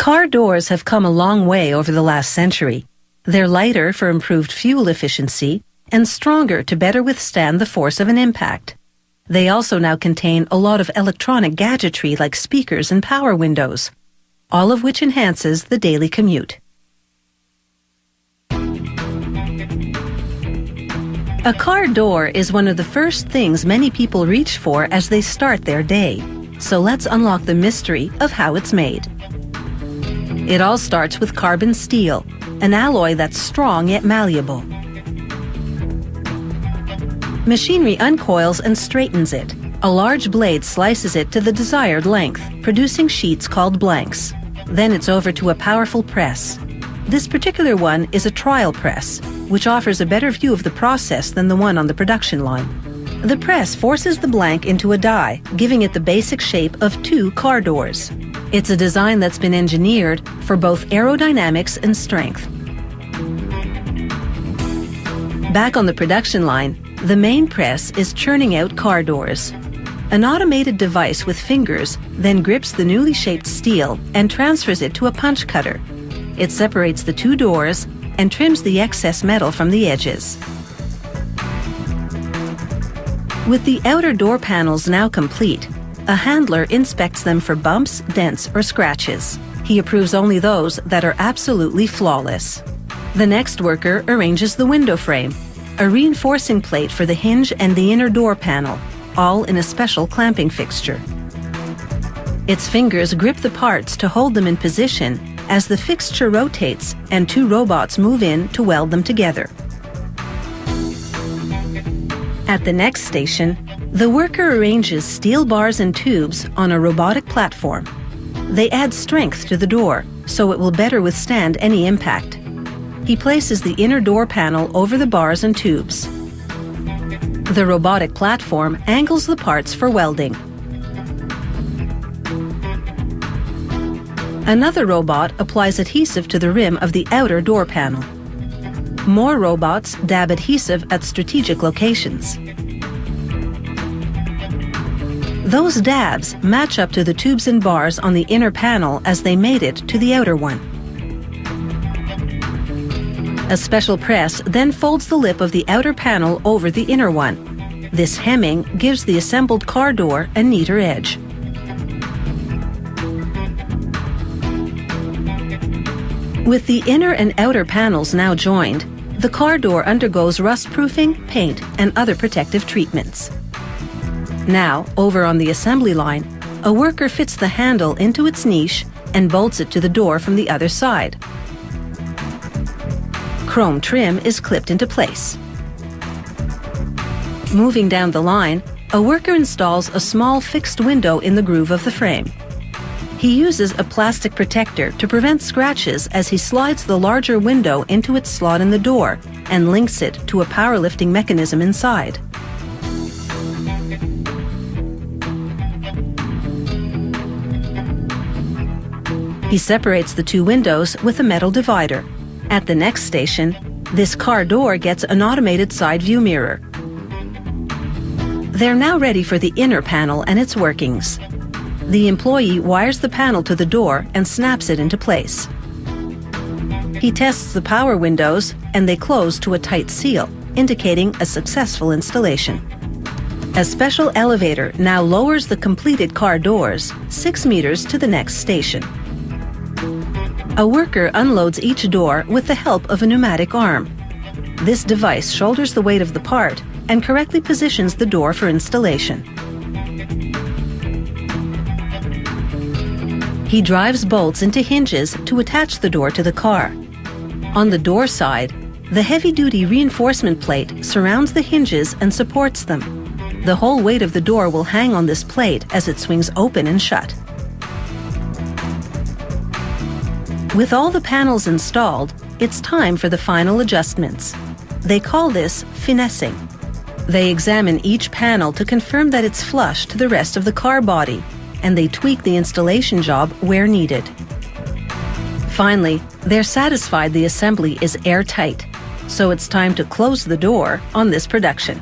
Car doors have come a long way over the last century. They're lighter for improved fuel efficiency and stronger to better withstand the force of an impact. They also now contain a lot of electronic gadgetry like speakers and power windows, all of which enhances the daily commute. A car door is one of the first things many people reach for as they start their day. So let's unlock the mystery of how it's made. It all starts with carbon steel, an alloy that's strong yet malleable. Machinery uncoils and straightens it. A large blade slices it to the desired length, producing sheets called blanks. Then it's over to a powerful press. This particular one is a trial press, which offers a better view of the process than the one on the production line. The press forces the blank into a die, giving it the basic shape of 2 car doors. It's a design that's been engineered for both aerodynamics and strength. Back on the production line, the main press is churning out car doors. An automated device with fingers then grips the newly shaped steel and transfers it to a punch cutter. It separates the 2 doors and trims the excess metal from the edges. With the outer door panels now complete, a handler inspects them for bumps, dents, or scratches. He approves only those that are absolutely flawless. The next worker arranges the window frame, a reinforcing plate for the hinge and the inner door panel, all in a special clamping fixture. Its fingers grip the parts to hold them in position as the fixture rotates and 2 robots move in to weld them together. At the next station, the worker arranges steel bars and tubes on a robotic platform. They add strength to the door, so it will better withstand any impact. He places the inner door panel over the bars and tubes. The robotic platform angles the parts for welding. Another robot applies adhesive to the rim of the outer door panel. More robots dab adhesive at strategic locations. Those dabs match up to the tubes and bars on the inner panel as they made it to the outer one. A special press then folds the lip of the outer panel over the inner one. This hemming gives the assembled car door a neater edge. With the inner and outer panels now joined, the car door undergoes rust-proofing, paint, and other protective treatments. Now, over on the assembly line, a worker fits the handle into its niche and bolts it to the door from the other side. Chrome trim is clipped into place. Moving down the line, a worker installs a small fixed window in the groove of the frame. He uses a plastic protector to prevent scratches as he slides the larger window into its slot in the door and links it to a powerlifting mechanism inside. He separates the 2 windows with a metal divider. At the next station, this car door gets an automated side view mirror. They're now ready for the inner panel and its workings. The employee wires the panel to the door and snaps it into place. He tests the power windows and they close to a tight seal, indicating a successful installation. A special elevator now lowers the completed car doors 6 meters to the next station. A worker unloads each door with the help of a pneumatic arm. This device shoulders the weight of the part and correctly positions the door for installation. He drives bolts into hinges to attach the door to the car. On the door side, the heavy-duty reinforcement plate surrounds the hinges and supports them. The whole weight of the door will hang on this plate as it swings open and shut. With all the panels installed, it's time for the final adjustments. They call this finessing. They examine each panel to confirm that it's flush to the rest of the car body, and they tweak the installation job where needed. Finally, they're satisfied the assembly is airtight, so it's time to close the door on this production.